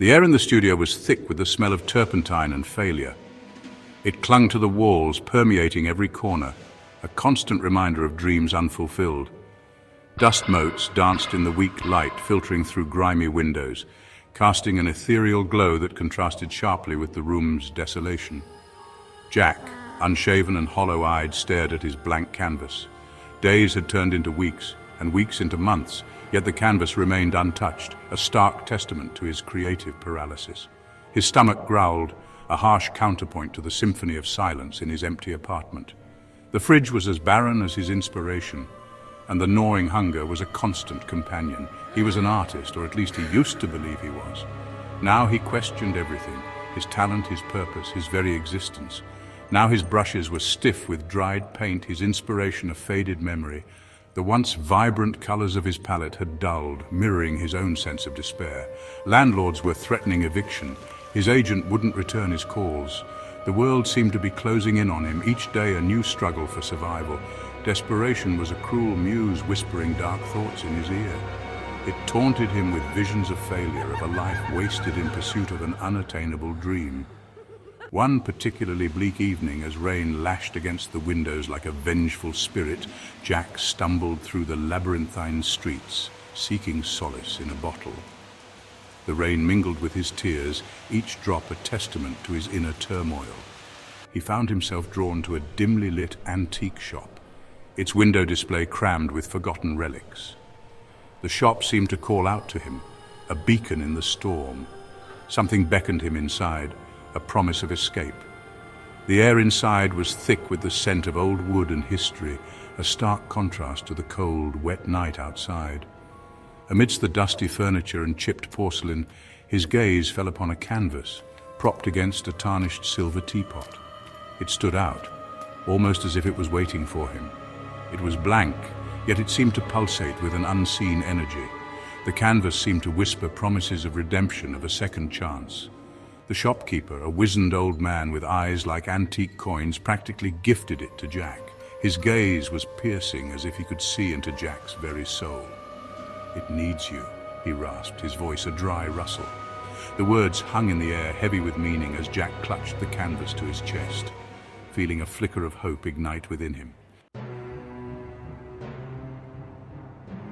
The air in the studio was thick with the smell of turpentine and failure. It clung to the walls, permeating every corner, a constant reminder of dreams unfulfilled. Dust motes danced in the weak light filtering through grimy windows, casting an ethereal glow that contrasted sharply with the room's desolation. Jack, unshaven and hollow-eyed, stared at his blank canvas. Days had turned into weeks, and weeks into months, yet the canvas remained untouched, a stark testament to his creative paralysis. His stomach growled, a harsh counterpoint to the symphony of silence in his empty apartment. The fridge was as barren as his inspiration, and the gnawing hunger was a constant companion. He was an artist, or at least he used to believe he was. Now he questioned everything, his talent, his purpose, his very existence. Now his brushes were stiff with dried paint, his inspiration a faded memory. The once vibrant colors of his palette had dulled, mirroring his own sense of despair. Landlords were threatening eviction. His agent wouldn't return his calls. The world seemed to be closing in on him, each day a new struggle for survival. Desperation was a cruel muse whispering dark thoughts in his ear. It taunted him with visions of failure, of a life wasted in pursuit of an unattainable dream. One particularly bleak evening, as rain lashed against the windows like a vengeful spirit, Jack stumbled through the labyrinthine streets, seeking solace in a bottle. The rain mingled with his tears, each drop a testament to his inner turmoil. He found himself drawn to a dimly lit antique shop, its window display crammed with forgotten relics. The shop seemed to call out to him, a beacon in the storm. Something beckoned him inside, a promise of escape. The air inside was thick with the scent of old wood and history, a stark contrast to the cold, wet night outside. Amidst the dusty furniture and chipped porcelain, his gaze fell upon a canvas, propped against a tarnished silver teapot. It stood out, almost as if it was waiting for him. It was blank, yet it seemed to pulsate with an unseen energy. The canvas seemed to whisper promises of redemption, of a second chance. The shopkeeper, a wizened old man with eyes like antique coins, practically gifted it to Jack. His gaze was piercing, as if he could see into Jack's very soul. "It needs you," he rasped, his voice a dry rustle. The words hung in the air, heavy with meaning, as Jack clutched the canvas to his chest, feeling a flicker of hope ignite within him.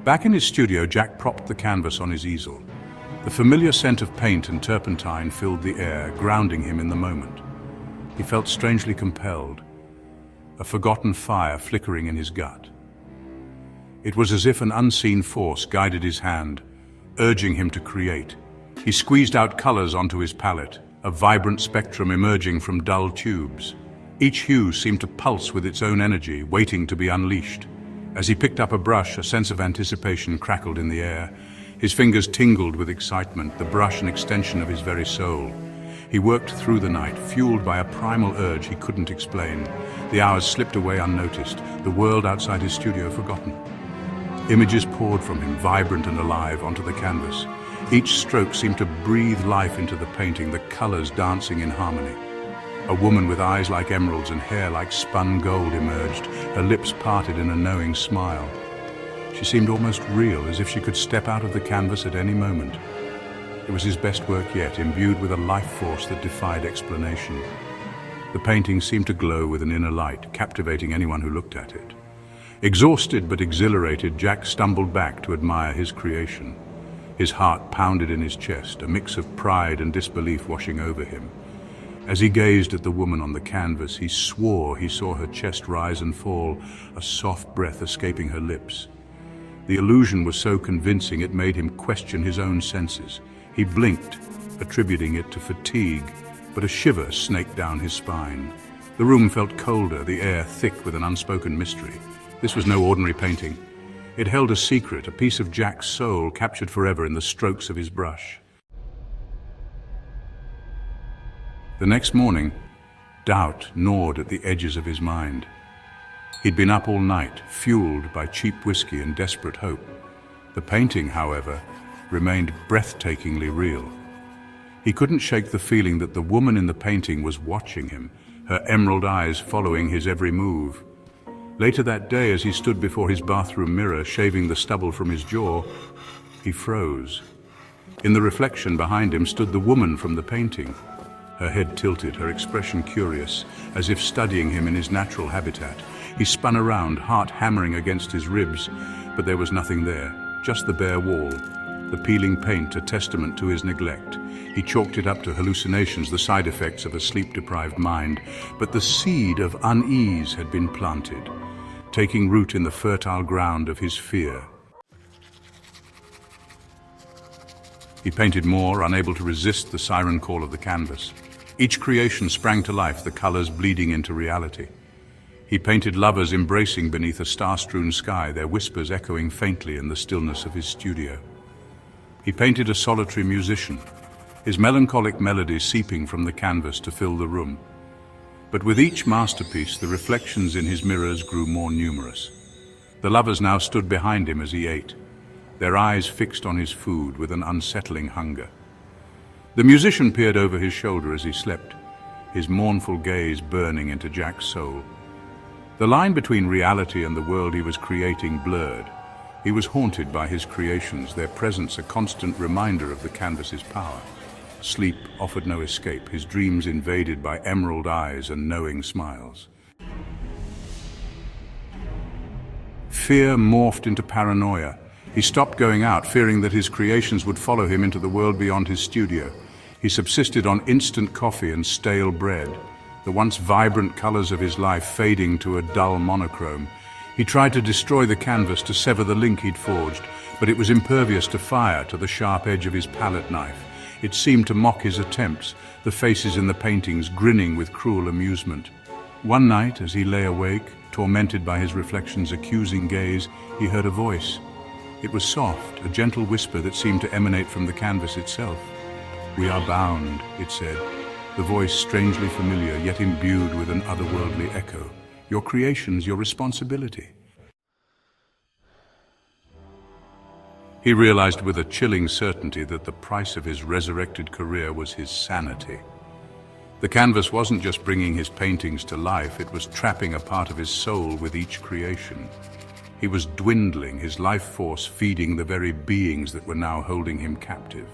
Back in his studio, Jack propped the canvas on his easel. The familiar scent of paint and turpentine filled the air, grounding him in the moment. He felt strangely compelled, a forgotten fire flickering in his gut. It was as if an unseen force guided his hand, urging him to create. He squeezed out colors onto his palette, a vibrant spectrum emerging from dull tubes. Each hue seemed to pulse with its own energy, waiting to be unleashed. As he picked up a brush, a sense of anticipation crackled in the air. His fingers tingled with excitement, the brush an extension of his very soul. He worked through the night, fueled by a primal urge he couldn't explain. The hours slipped away unnoticed, the world outside his studio forgotten. Images poured from him, vibrant and alive, onto the canvas. Each stroke seemed to breathe life into the painting, the colors dancing in harmony. A woman with eyes like emeralds and hair like spun gold emerged, her lips parted in a knowing smile. She seemed almost real, as if she could step out of the canvas at any moment. It was his best work yet, imbued with a life force that defied explanation. The painting seemed to glow with an inner light, captivating anyone who looked at it. Exhausted but exhilarated, Jack stumbled back to admire his creation. His heart pounded in his chest, a mix of pride and disbelief washing over him. As he gazed at the woman on the canvas, he swore he saw her chest rise and fall, a soft breath escaping her lips. The illusion was so convincing it made him question his own senses. He blinked, attributing it to fatigue, but a shiver snaked down his spine. The room felt colder, the air thick with an unspoken mystery. This was no ordinary painting. It held a secret, a piece of Jack's soul captured forever in the strokes of his brush. The next morning, doubt gnawed at the edges of his mind. He'd been up all night, fueled by cheap whiskey and desperate hope. The painting, however, remained breathtakingly real. He couldn't shake the feeling that the woman in the painting was watching him, her emerald eyes following his every move. Later that day, as he stood before his bathroom mirror, shaving the stubble from his jaw, he froze. In the reflection behind him stood the woman from the painting. Her head tilted, her expression curious, as if studying him in his natural habitat. He spun around, heart hammering against his ribs, but there was nothing there, just the bare wall, the peeling paint a testament to his neglect. He chalked it up to hallucinations, the side effects of a sleep-deprived mind, but the seed of unease had been planted, taking root in the fertile ground of his fear. He painted more, unable to resist the siren call of the canvas. Each creation sprang to life, the colors bleeding into reality. He painted lovers embracing beneath a star-strewn sky, their whispers echoing faintly in the stillness of his studio. He painted a solitary musician, his melancholic melodies seeping from the canvas to fill the room. But with each masterpiece, the reflections in his mirrors grew more numerous. The lovers now stood behind him as he ate, their eyes fixed on his food with an unsettling hunger. The musician peered over his shoulder as he slept, his mournful gaze burning into Jack's soul. The line between reality and the world he was creating blurred. He was haunted by his creations, their presence a constant reminder of the canvas's power. Sleep offered no escape, his dreams invaded by emerald eyes and knowing smiles. Fear morphed into paranoia. He stopped going out, fearing that his creations would follow him into the world beyond his studio. He subsisted on instant coffee and stale bread, the once vibrant colors of his life fading to a dull monochrome. He tried to destroy the canvas, to sever the link he'd forged, but it was impervious to fire, to the sharp edge of his palette knife. It seemed to mock his attempts, the faces in the paintings grinning with cruel amusement. One night, as he lay awake, tormented by his reflection's accusing gaze, he heard a voice. It was soft, a gentle whisper that seemed to emanate from the canvas itself. "We are bound," it said, the voice strangely familiar, yet imbued with an otherworldly echo. "Your creations, your responsibility." He realized with a chilling certainty that the price of his resurrected career was his sanity. The canvas wasn't just bringing his paintings to life, it was trapping a part of his soul with each creation. He was dwindling, his life force feeding the very beings that were now holding him captive.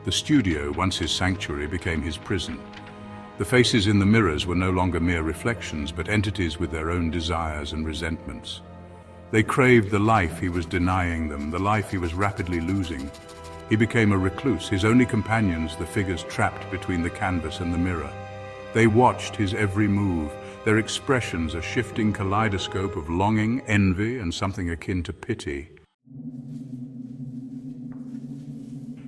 The studio, once his sanctuary, became his prison. The faces in the mirrors were no longer mere reflections, but entities with their own desires and resentments. They craved the life he was denying them, the life he was rapidly losing. He became a recluse, his only companions the figures trapped between the canvas and the mirror. They watched his every move, their expressions a shifting kaleidoscope of longing, envy, and something akin to pity.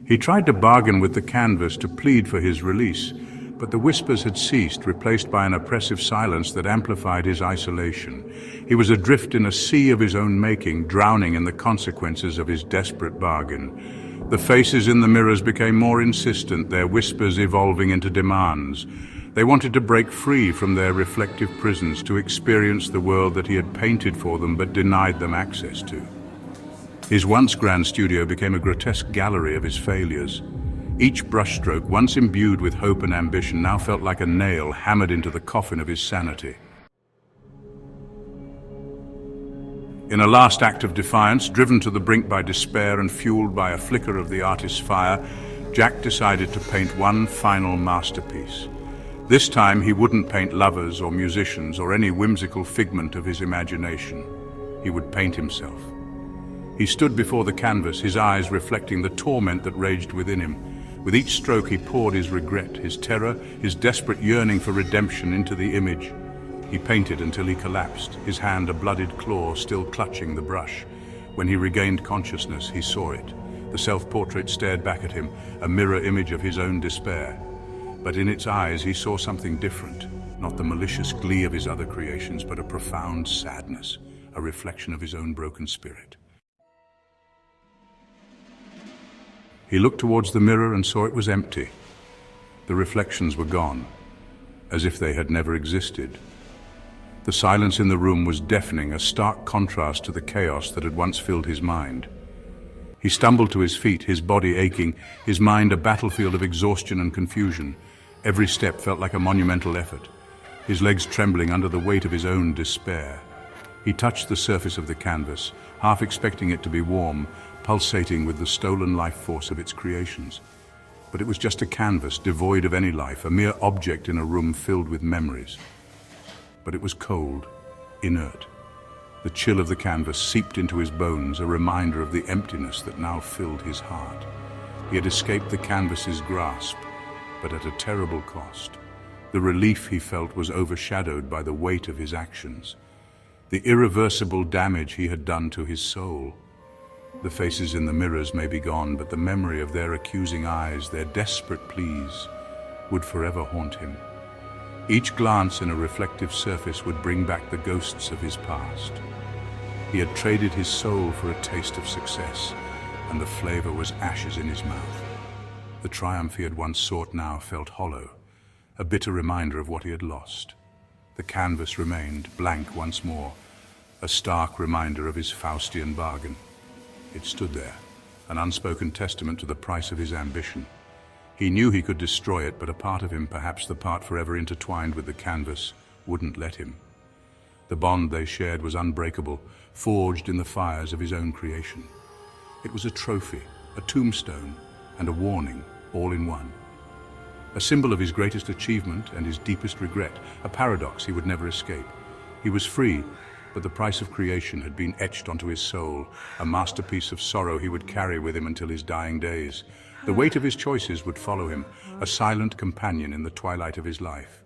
He tried to bargain with the canvas, to plead for his release, but the whispers had ceased, replaced by an oppressive silence that amplified his isolation. He was adrift in a sea of his own making, drowning in the consequences of his desperate bargain. The faces in the mirrors became more insistent, their whispers evolving into demands. They wanted to break free from their reflective prisons, to experience the world that he had painted for them but denied them access to. His once grand studio became a grotesque gallery of his failures. Each brushstroke, once imbued with hope and ambition, now felt like a nail hammered into the coffin of his sanity. In a last act of defiance, driven to the brink by despair and fueled by a flicker of the artist's fire, Jack decided to paint one final masterpiece. This time he wouldn't paint lovers or musicians or any whimsical figment of his imagination. He would paint himself. He stood before the canvas, his eyes reflecting the torment that raged within him. With each stroke he poured his regret, his terror, his desperate yearning for redemption into the image. He painted until he collapsed, his hand a bloodied claw still clutching the brush. When he regained consciousness, he saw it. The self-portrait stared back at him, a mirror image of his own despair. But in its eyes he saw something different, not the malicious glee of his other creations, but a profound sadness, a reflection of his own broken spirit. He looked towards the mirror and saw it was empty. The reflections were gone, as if they had never existed. The silence in the room was deafening, a stark contrast to the chaos that had once filled his mind. He stumbled to his feet, his body aching, his mind a battlefield of exhaustion and confusion. Every step felt like a monumental effort, his legs trembling under the weight of his own despair. He touched the surface of the canvas, half expecting it to be warm, pulsating with the stolen life force of its creations. But it was just a canvas devoid of any life, a mere object in a room filled with memories. But it was cold, inert. The chill of the canvas seeped into his bones, a reminder of the emptiness that now filled his heart. He had escaped the canvas's grasp, but at a terrible cost. The relief he felt was overshadowed by the weight of his actions, the irreversible damage he had done to his soul. The faces in the mirrors may be gone, but the memory of their accusing eyes, their desperate pleas, would forever haunt him. Each glance in a reflective surface would bring back the ghosts of his past. He had traded his soul for a taste of success, and the flavor was ashes in his mouth. The triumph he had once sought now felt hollow, a bitter reminder of what he had lost. The canvas remained blank once more, a stark reminder of his Faustian bargain. It stood there, an unspoken testament to the price of his ambition. He knew he could destroy it, but a part of him, perhaps the part forever intertwined with the canvas, wouldn't let him. The bond they shared was unbreakable, forged in the fires of his own creation. It was a trophy, a tombstone, and a warning, all in one. A symbol of his greatest achievement and his deepest regret, a paradox he would never escape. He was free, but the price of creation had been etched onto his soul, a masterpiece of sorrow he would carry with him until his dying days. The weight of his choices would follow him, a silent companion in the twilight of his life.